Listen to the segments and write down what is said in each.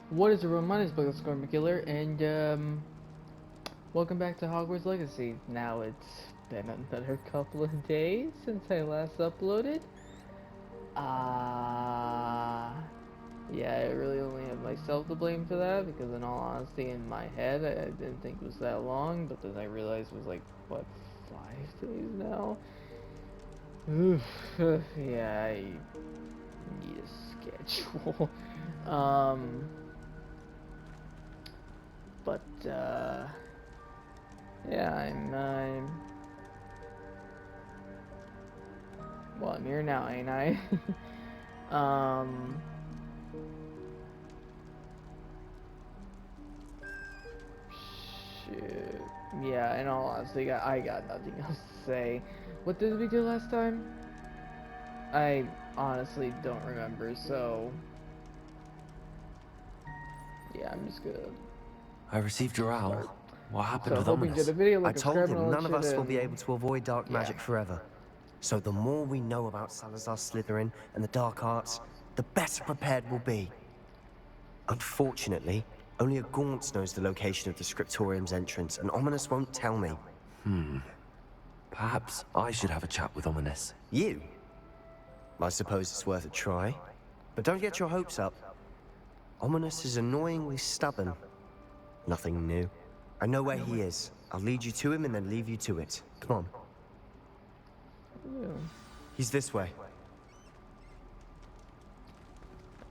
What is everyone? My name is Killer, and welcome back to Hogwarts Legacy. Now it's been another couple of days since I last uploaded. Uh, yeah, I really only have myself to blame for that because, in all honesty, in my head, I didn't think it was that long, but then I realized it was like, what, 5 days now? Oof, yeah, I need a schedule. um, but, yeah, well, I'm here now, ain't I? um, Shoot. Yeah, in all honesty, I got nothing else to say. What did we do last time? I honestly don't remember, so yeah, I'm just gonna I received your start. owl. What happened So, with hoping to Ominous? the video I like a told criminal him and none of shit, us will be able and to avoid dark yeah. magic forever. So the more we know about Salazar Slytherin and the dark arts, the better prepared we'll be. Unfortunately, only a Gaunt knows the location of the Scriptorium's entrance, and Ominous won't tell me. Perhaps I should have a chat with Ominous. You? I suppose it's worth a try. But don't get your hopes up. Ominous is annoyingly stubborn. Nothing new. I know where he is. I'll lead you to him and then leave you to it. Come on. Yeah. He's this way.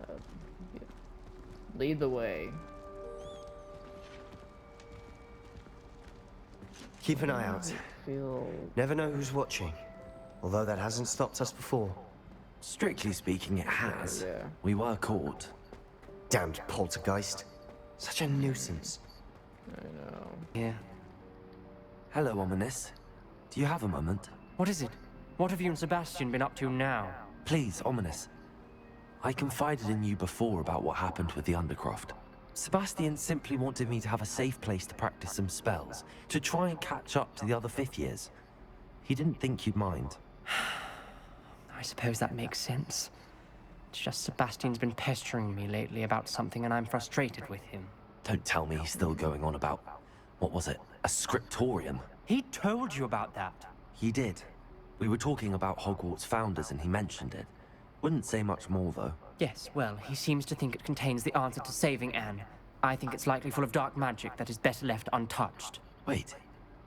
Yeah. Lead the way. Keep an eye out. I feel Never know who's watching. Although that hasn't stopped us before. Strictly speaking, it has. Yeah. We were caught. Damned poltergeist. Such a nuisance. I know. Yeah. Hello, Ominous. Do you have a moment? What is it? What have you and Sebastian been up to now? Please, Ominous. I confided in you before about what happened with the Undercroft. Sebastian simply wanted me to have a safe place to practice some spells, to try and catch up to the other fifth years. He didn't think you'd mind. I suppose that makes sense. It's just Sebastian's been pestering me lately about something and I'm frustrated with him. Don't tell me he's still going on about, what was it, a scriptorium? He told you about that. He did. We were talking about Hogwarts founders and he mentioned it. Wouldn't say much more though. Yes, well, he seems to think it contains the answer to saving Anne. I think it's likely full of dark magic that is better left untouched. Wait,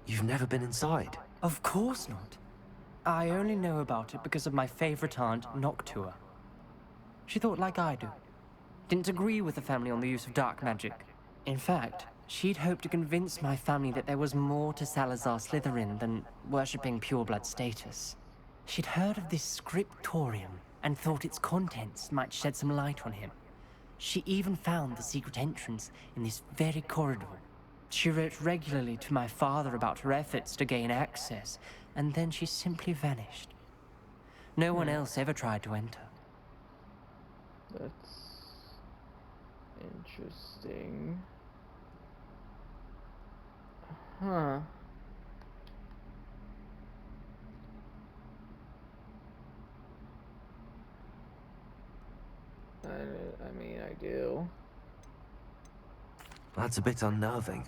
you've never been inside? Of course not. I only know about it because of my favorite aunt, Noctua. She thought like I do. Didn't agree with the family on the use of dark magic. In fact, she'd hoped to convince my family that there was more to Salazar Slytherin than worshipping pureblood status. She'd heard of this scriptorium and thought its contents might shed some light on him. She even found the secret entrance in this very corridor. She wrote regularly to my father about her efforts to gain access, and then she simply vanished. No one else ever tried to enter. That's interesting. Huh. I mean, I do. That's a bit unnerving.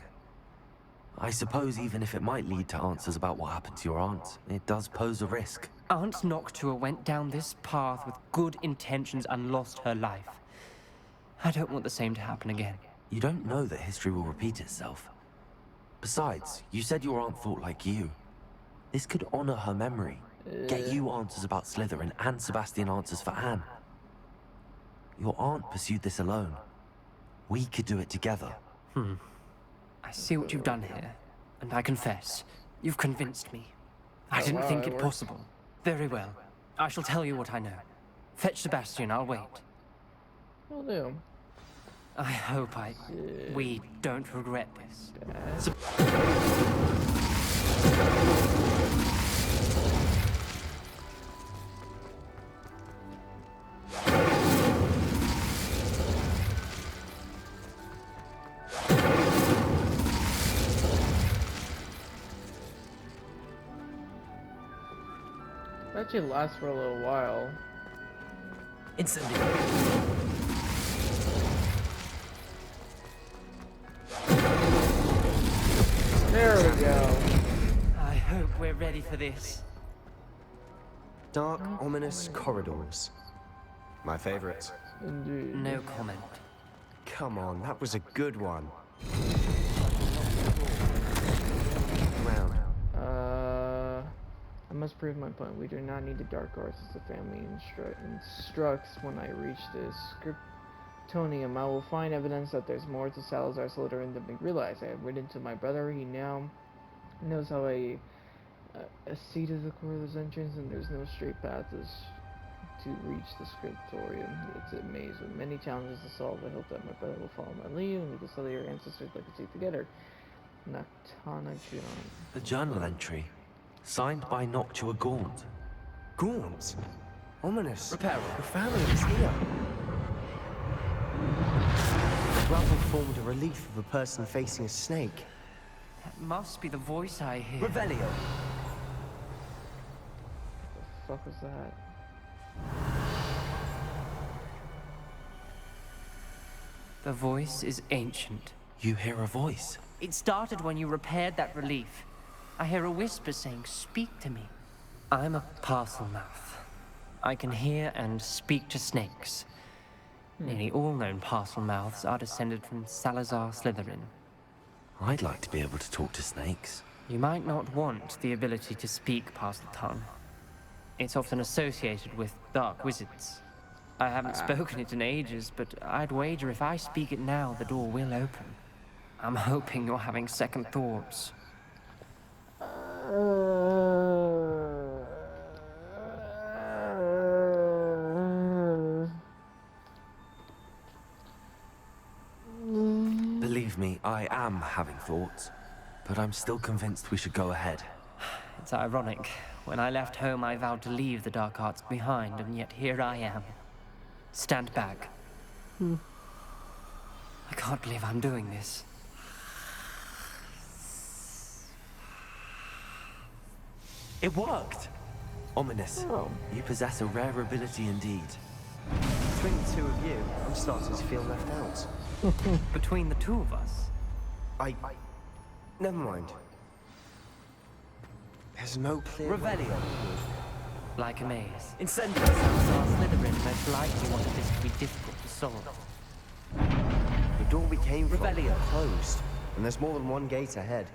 I suppose even if it might lead to answers about what happened to your aunt, it does pose a risk. Aunt Noctua went down this path with good intentions and lost her life. I don't want the same to happen again. You don't know that history will repeat itself. Besides, you said your aunt thought like you. This could honor her memory. Get you answers about Slytherin and Sebastian answers for Anne. Your aunt pursued this alone. We could do it together. I see what you've done here, and I confess, you've convinced me. I didn't wow, think it it works. possible. Very well. I shall tell you what I know. Fetch Sebastian, I'll wait. Will do. I hope we don't regret this. That actually lasts for a little while. Instantly. we're ready for this. Dark, ominous corridors. My favorite. Indeed. No comment. Come on, that was a good one. Round. I must prove my point. We do not need the dark arts as the family instructs. When I reach the Scriptonium, I will find evidence that there's more to Salazar Slytherin than we realize. I have written to my brother. He now knows how a seat is the core of this entrance, and there's no straight path to reach the Scriptorium. It's a maze with many challenges to solve. I hope that my brother will follow my lead, and we can study our ancestors' legacy together. Noctana John. The journal entry, signed by Noctua Gaunt. Gaunt? Ominous. Reparo. Your family is here. The gravel formed a relief of a person facing a snake. That must be the voice I hear. Revelio. The fuck was that? The voice is ancient. You hear a voice. It started when you repaired that relief. I hear a whisper saying, "Speak to me." I'm a parcel mouth. I can hear and speak to snakes. Nearly all known parcel mouths are descended from Salazar Slytherin. I'd like to be able to talk to snakes. You might not want the ability to speak parcel tongue. It's often associated with dark wizards. I haven't spoken it in ages, but I'd wager if I speak it now, the door will open. I'm hoping you're having second thoughts. Believe me, I am having thoughts, but I'm still convinced we should go ahead. It's ironic. When I left home, I vowed to leave the dark arts behind, and yet here I am. Stand back. I can't believe I'm doing this. It worked! Ominous. Oh. You possess a rare ability indeed. Between the two of you, I'm starting to feel left out. Between the two of us, Never mind. There's no clear... Revelio. like a maze. Incendio. Salazar Slytherin most likely wanted this to be difficult to solve. The door we came from Revelio. closed, and there's more than one gate ahead.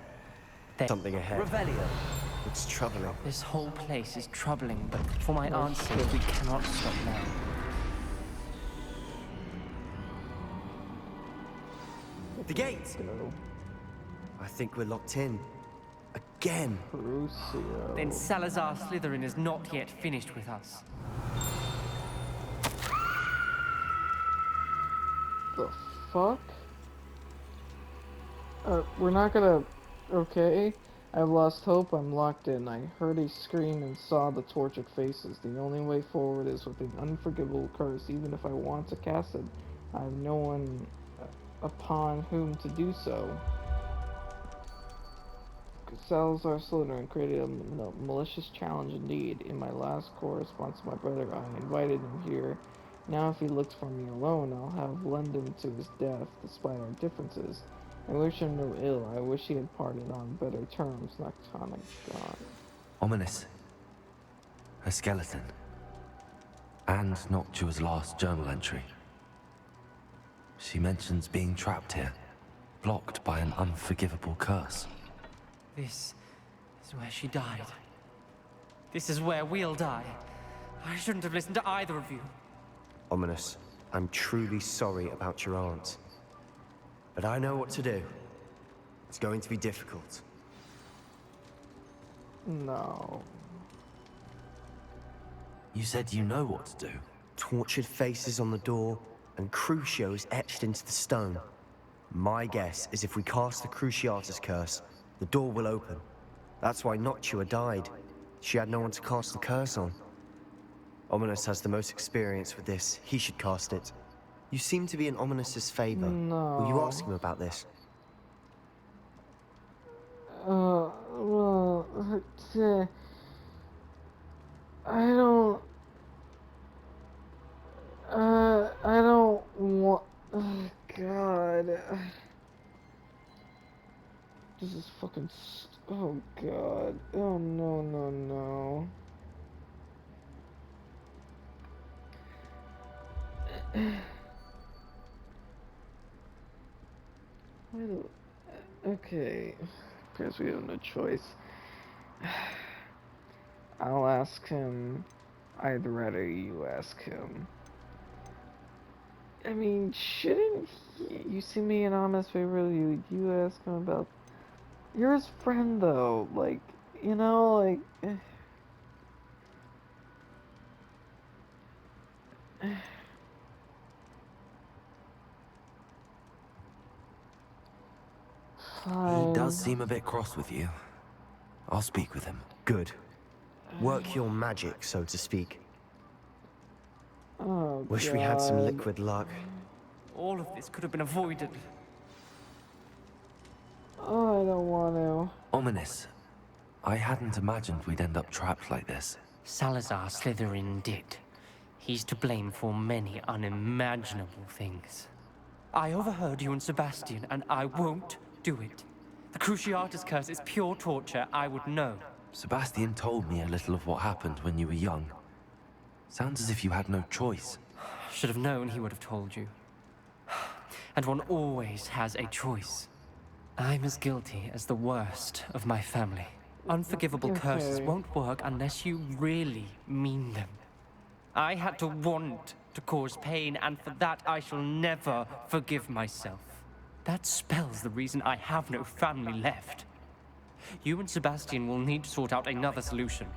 There. Something ahead. Revelio. It's troubling. This whole place is troubling, but for my aunt's sake, we cannot stop now. The gate! Go. I think we're locked in. Again. Crucio. Then Salazar Slytherin is not yet finished with us. The fuck? We're not gonna... Okay. I've lost hope, I'm locked in. I heard a scream and saw the tortured faces. The only way forward is with an unforgivable curse. Even if I want to cast it, I have no one upon whom to do so. Salazar Slytherin created a malicious challenge indeed. In my last correspondence with my brother, I invited him here. Now if he looks for me alone, I'll have led him to his death, despite our differences. I wish him no ill. I wish he had parted on better terms. Noctana God. Ominous. A skeleton. And Noctua's last journal entry. She mentions being trapped here, blocked by an unforgivable curse. This is where she died. This is where we'll die. I shouldn't have listened to either of you. Ominous, I'm truly sorry about your aunt. But I know what to do. It's going to be difficult. No. You said you know what to do. Tortured faces on the door, and Crucio is etched into the stone. My guess is if we cast the Cruciatus curse, the door will open. That's why Noctua died. She had no one to cast the curse on. Ominous has the most experience with this. He should cast it. You seem to be in Ominous's favor. No. Will you ask him about this? Well, I don't want... Oh, God. This is fucking. Oh god. Oh no, no, no. Why do. Okay. Guess we have no choice. I'll ask him. I'd rather you ask him. I mean, shouldn't he, you see me in honest favor? You ask him about. You're his friend, though. Like, you know, like. He does Fine. seem a bit cross with you. I'll speak with him. Good. Work your magic, so to speak. Oh, Wish we had some God. liquid luck. All of this could have been avoided. Oh, I don't want to. Ominous. I hadn't imagined we'd end up trapped like this. Salazar Slytherin did. He's to blame for many unimaginable things. I overheard you and Sebastian, and I won't do it. The Cruciatus curse is pure torture, I would know. Sebastian told me a little of what happened when you were young. Sounds as if you had no choice. Should have known he would have told you. And one always has a choice. I'm as guilty as the worst of my family. Unforgivable curses won't work unless you really mean them. I had to want to cause pain, and for that I shall never forgive myself. That spells the reason I have no family left. You and Sebastian will need to sort out another solution.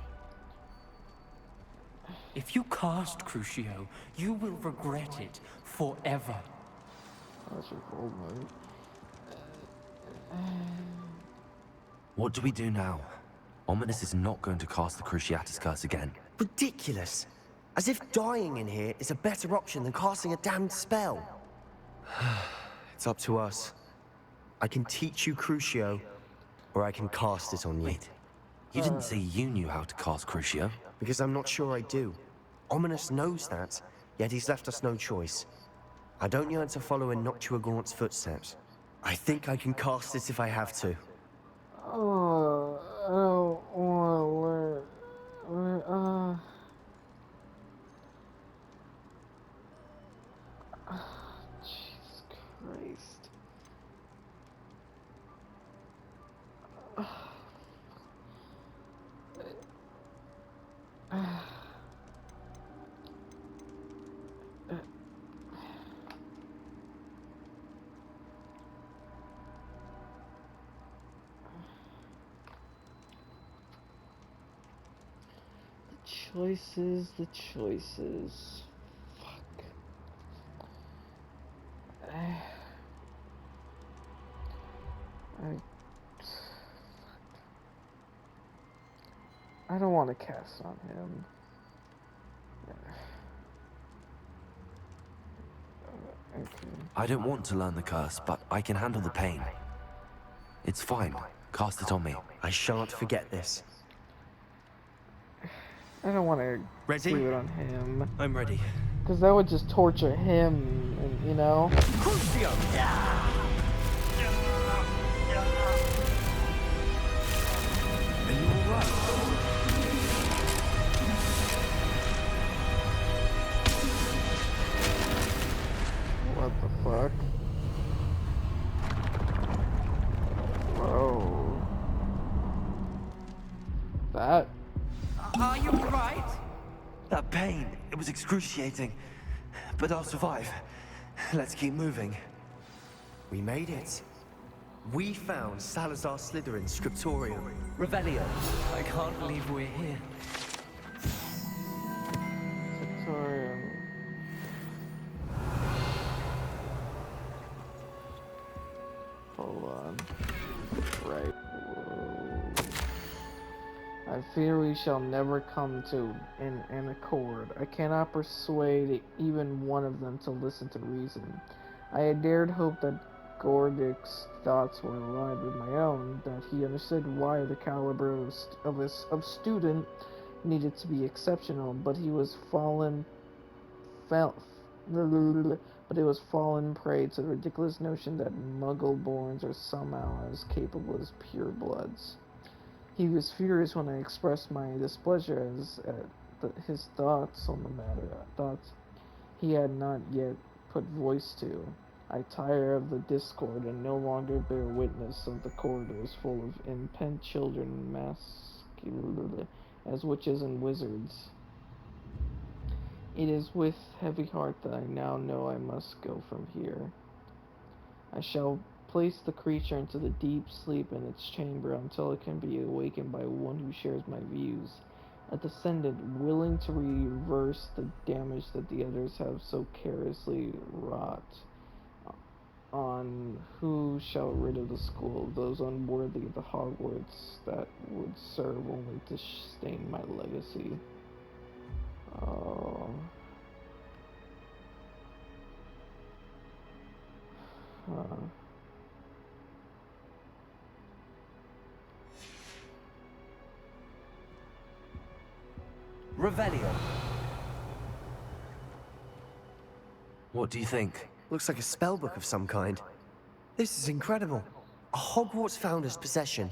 If you cast Crucio, you will regret it forever. That's a cold one. What do we do now? Ominous is not going to cast the Cruciatus curse again. Ridiculous. As if dying in here is a better option than casting a damned spell. It's up to us. I can teach you Crucio, or I can cast it on you. Wait, you didn't say you knew how to cast Crucio? Because I'm not sure I do. Ominous knows that, yet he's left us no choice. I don't yearn to follow in Noctua Gaunt's footsteps. I think I can cast it if I have to. Oh, I don't want to learn. Jesus Christ. The choices. Fuck. I don't want to cast on him. Okay. I don't want to learn the curse, but I can handle the pain. It's fine. Cast it on me. I shan't forget this. I don't want to Ready? do it on him. I'm ready. Because that would just torture him, and, you know? Crucio! Are you alright? What the fuck? Whoa. That? Are you right? That pain, it was excruciating. But I'll survive. Let's keep moving. We made it. We found Salazar Slytherin's scriptorium. Revelio. I can't believe we're here. Victorian. Hold on. Right. Whoa. I fear we shall never come to an accord. I cannot persuade even one of them to listen to reason. I had dared hope that Gordic's thoughts were aligned with my own, that he understood why the caliber of student needed to be exceptional, but he was but it was fallen prey to the ridiculous notion that Muggle-borns are somehow as capable as purebloods. He was furious when I expressed my displeasure at his thoughts on the matter, thoughts he had not yet put voice to. I tire of the discord and no longer bear witness of the corridors full of impent children masked as witches and wizards. It is with heavy heart that I now know I must go from here. I shall place the creature into the deep sleep in its chamber until it can be awakened by one who shares my views, a descendant willing to reverse the damage that the others have so carelessly wrought. On who shall rid of the school of those unworthy of the Hogwarts that would serve only to stain my legacy. Oh. Huh. Revelio. What do you think? Looks like a spellbook of some kind. This is incredible. A Hogwarts founder's possession.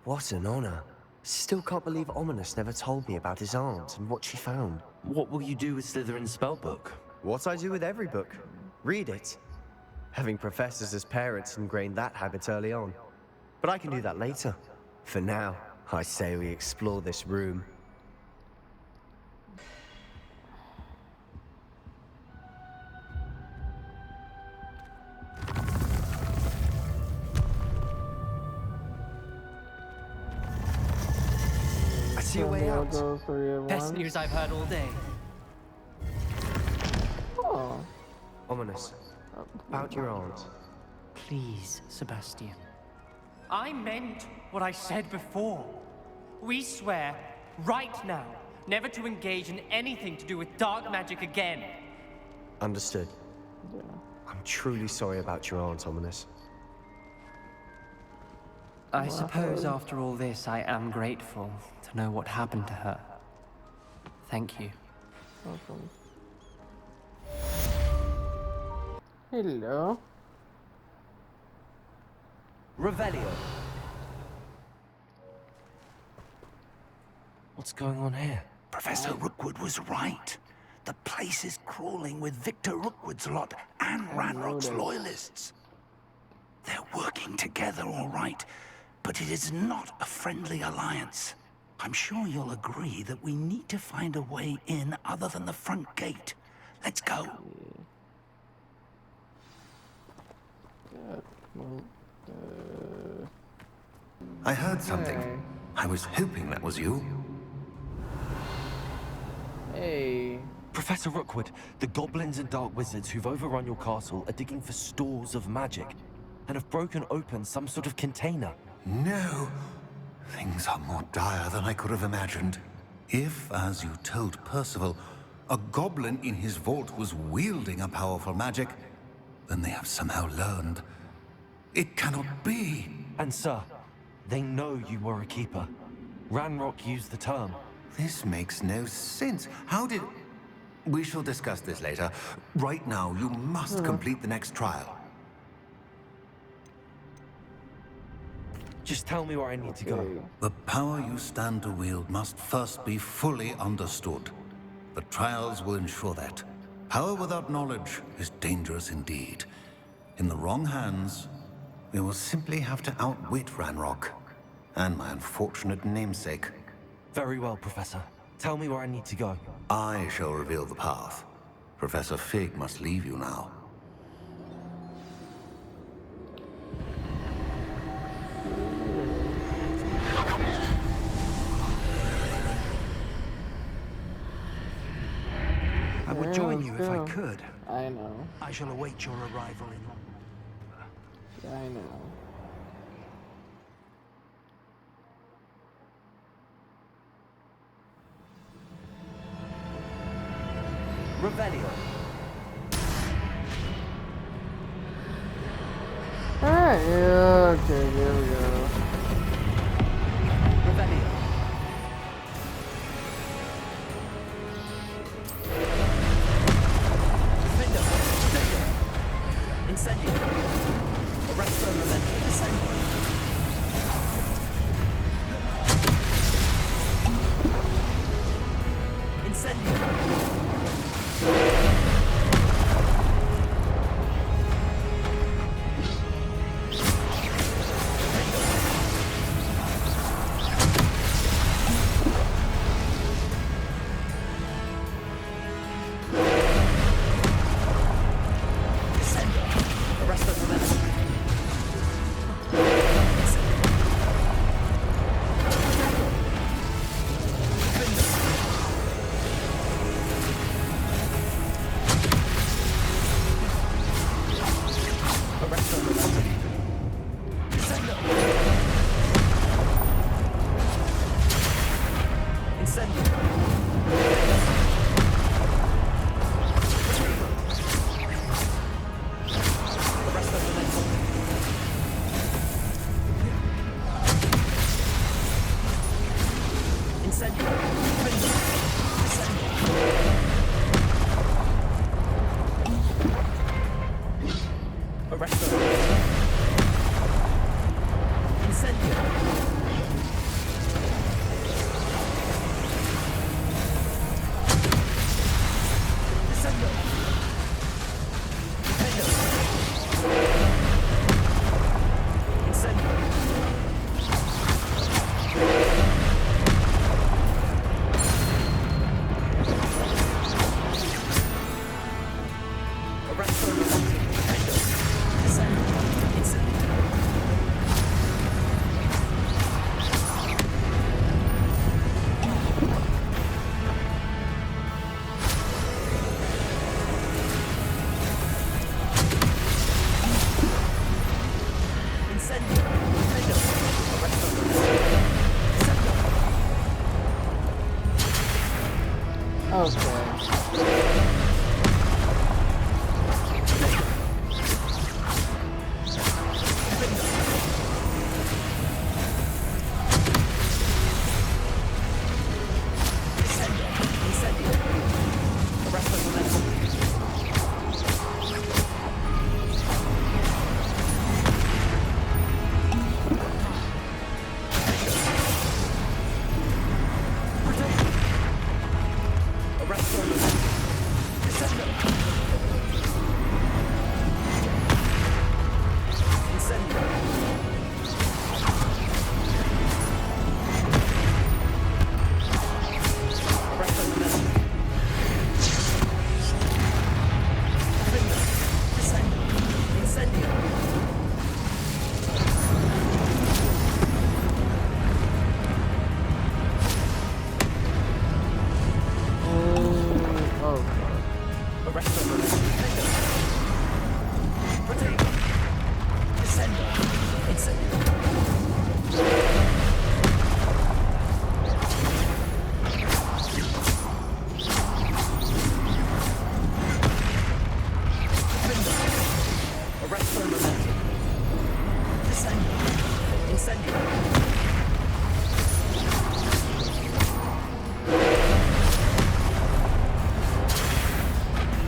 What an honor. Still can't believe Ominous never told me about his aunt and what she found. What will you do with Slytherin's spellbook? What I do with every book. Read it. Having professors as parents ingrained that habit early on. But I can do that later. For now, I say we explore this room. I see a way out. Best news I've heard all day. Oh. Ominous. About your aunt. Please, Sebastian. I meant what I said before. We swear, right now, never to engage in anything to do with dark magic again. Understood. Yeah. I'm truly sorry about your aunt, Ominous. I suppose after all this, I am grateful to know what happened to her. Thank you. Awesome. Hello. Revelio. What's going on here? Professor Rookwood was right. The place is crawling with Victor Rookwood's lot and Ranrock's loyalists. They're working together, all right, but it is not a friendly alliance. I'm sure you'll agree that we need to find a way in other than the front gate. Let's go. Well, I heard something. okay. I was hoping that was you. Hey. Professor Rookwood, the goblins and dark wizards who've overrun your castle are digging for stores of magic and have broken open some sort of container. No. Things are more dire than I could have imagined. If, as you told Percival, a goblin in his vault was wielding a powerful magic, then they have somehow learned. It cannot be. And sir, they know you were a keeper. Ranrock used the term. This makes no sense. How did... We shall discuss this later. Right now, you must complete the next trial. Just tell me where I need to go. The power you stand to wield must first be fully understood. The trials will ensure that. Power without knowledge is dangerous indeed. In the wrong hands, we will simply have to outwit Ranrock and my unfortunate namesake. Very well, Professor. Tell me where I need to go. I shall reveal the path. Professor Fig must leave you now. I would join you if I could. I know. I shall await your arrival in... I know. Revelio. Alright, yeah, okay, here we go. Revelio. Defender, stay Arresto momentum descending.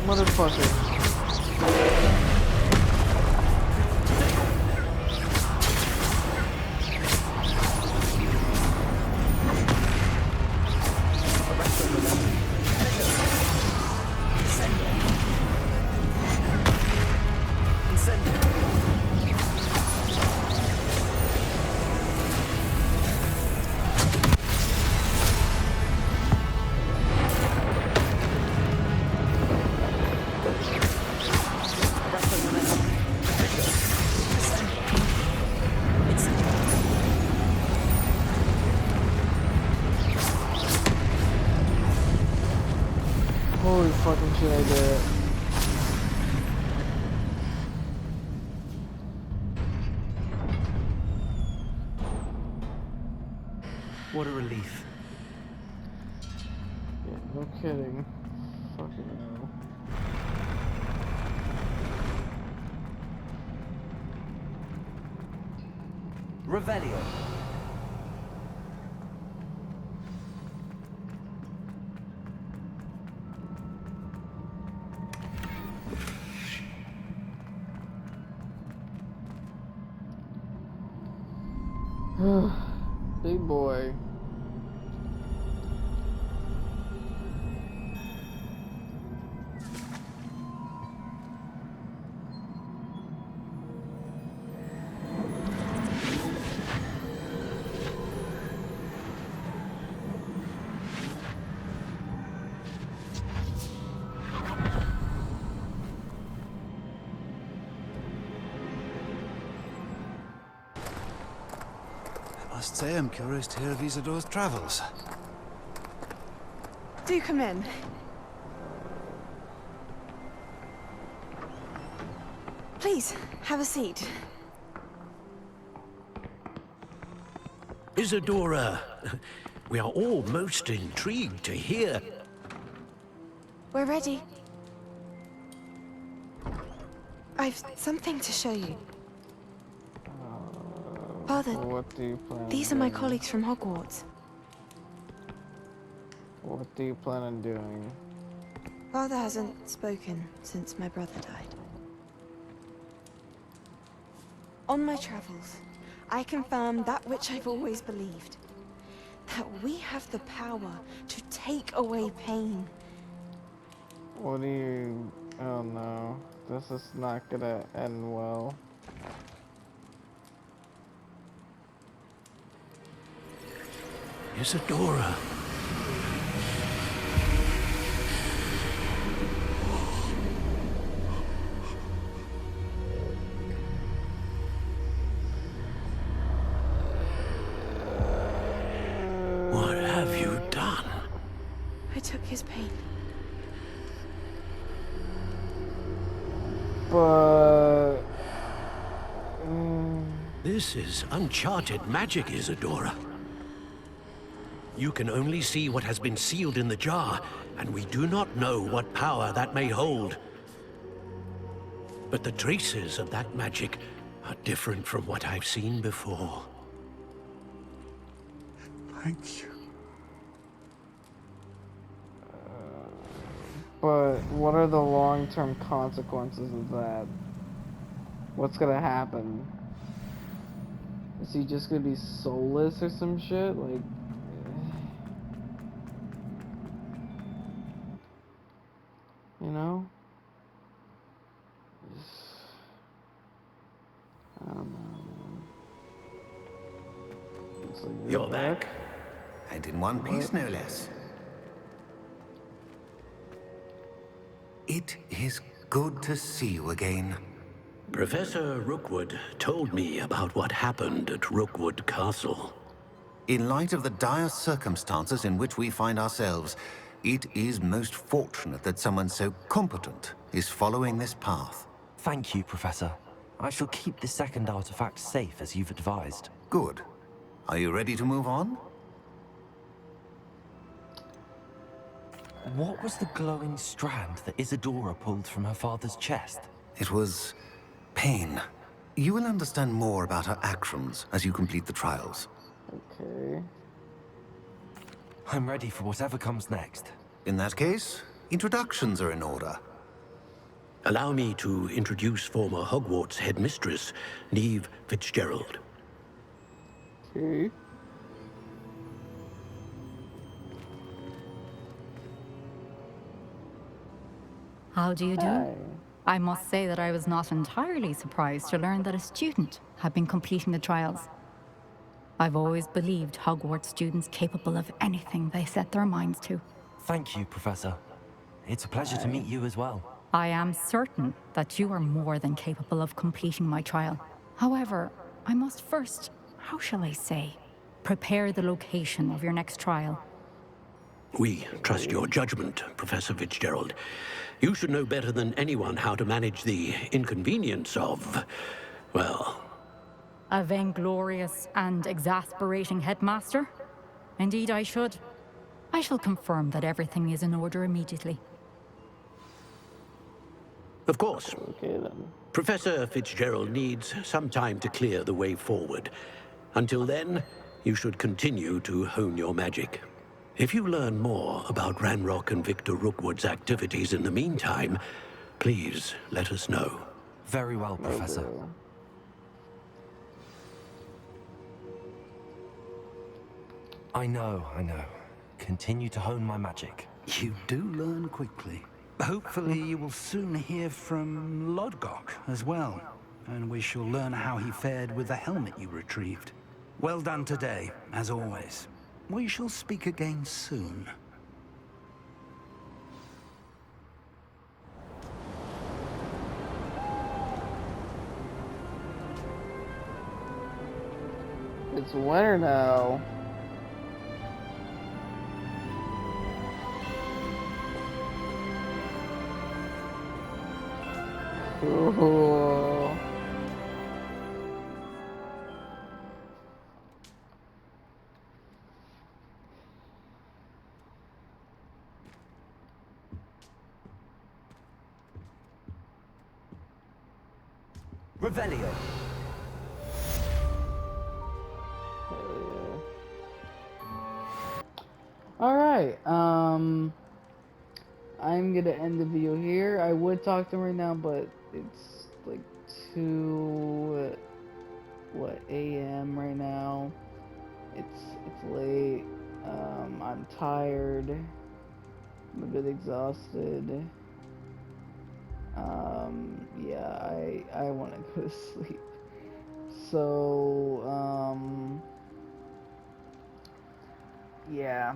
Motherfucker. Holy fucking shit, I did it. What a relief. Yeah, no kidding. Fucking hell. Revelio. Big boy. I must say I'm curious to hear of Isadora's travels. Do come in. Please, have a seat. Isadora, we are all most intrigued to hear. We're ready. I've something to show you. Father, What do you plan these are on my doing? colleagues from Hogwarts. What do you plan on doing? Father hasn't spoken since my brother died. On my travels, I confirmed that which I've always believed. That we have the power to take away pain. What do you... Oh no. This is not gonna end well. Isadora. What have you done? I took his pain. But... This is uncharted magic, Isadora. You can only see what has been sealed in the jar, and we do not know what power that may hold. But the traces of that magic are different from what I've seen before. Thank you. But what are the long-term consequences of that? What's gonna happen? Is he just gonna be soulless or some shit? Like... You know? I don't know. Looks like You're back. And in one piece, no less. It is good to see you again. Professor Rookwood told me about what happened at Rookwood Castle. In light of the dire circumstances in which we find ourselves, it is most fortunate that someone so competent is following this path. Thank you, Professor. I shall keep the second artifact safe as you've advised. Good. Are you ready to move on? What was the glowing strand that Isadora pulled from her father's chest? It was pain. You will understand more about her actions as you complete the trials. Okay. I'm ready for whatever comes next. In that case, introductions are in order. Allow me to introduce former Hogwarts headmistress, Neve Fitzgerald. Okay. How do you do? Hi. I must say that I was not entirely surprised to learn that a student had been completing the trials. I've always believed Hogwarts students capable of anything they set their minds to. Thank you, Professor. It's a pleasure to meet you as well. I am certain that you are more than capable of completing my trial. However, I must first, how shall I say, prepare the location of your next trial. We trust your judgment, Professor Fitzgerald. You should know better than anyone how to manage the inconvenience of, well... A vainglorious and exasperating headmaster? Indeed I should. I shall confirm that everything is in order immediately. Of course. Okay then. Professor Fitzgerald needs some time to clear the way forward. Until then, you should continue to hone your magic. If you learn more about Ranrock and Victor Rookwood's activities in the meantime, please let us know. Very well, Professor. I know. Continue to hone my magic. You do learn quickly. Hopefully you will soon hear from Lodgok as well, and we shall learn how he fared with the helmet you retrieved. Well done today, as always. We shall speak again soon. It's winter now. Cool. Revelio. Alright, I'm gonna end the video here. I would talk to him right now, but it's like 2 a.m. right now. It's late. I'm tired. I'm a bit exhausted. Yeah, I want to go to sleep. So, yeah.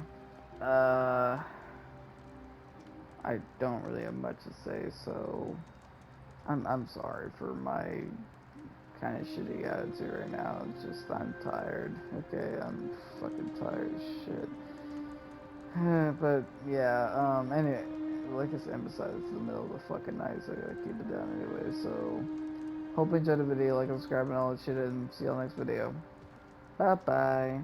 I don't really have much to say, so I'm sorry for my kind of shitty attitude right now. It's just I'm tired. Okay, I'm fucking tired as shit. But yeah, anyway, like I said, besides it's the middle of the fucking night, so I gotta keep it down anyway. So hope you enjoyed the video, like and subscribe and all that shit, and see y'all next video. Bye bye.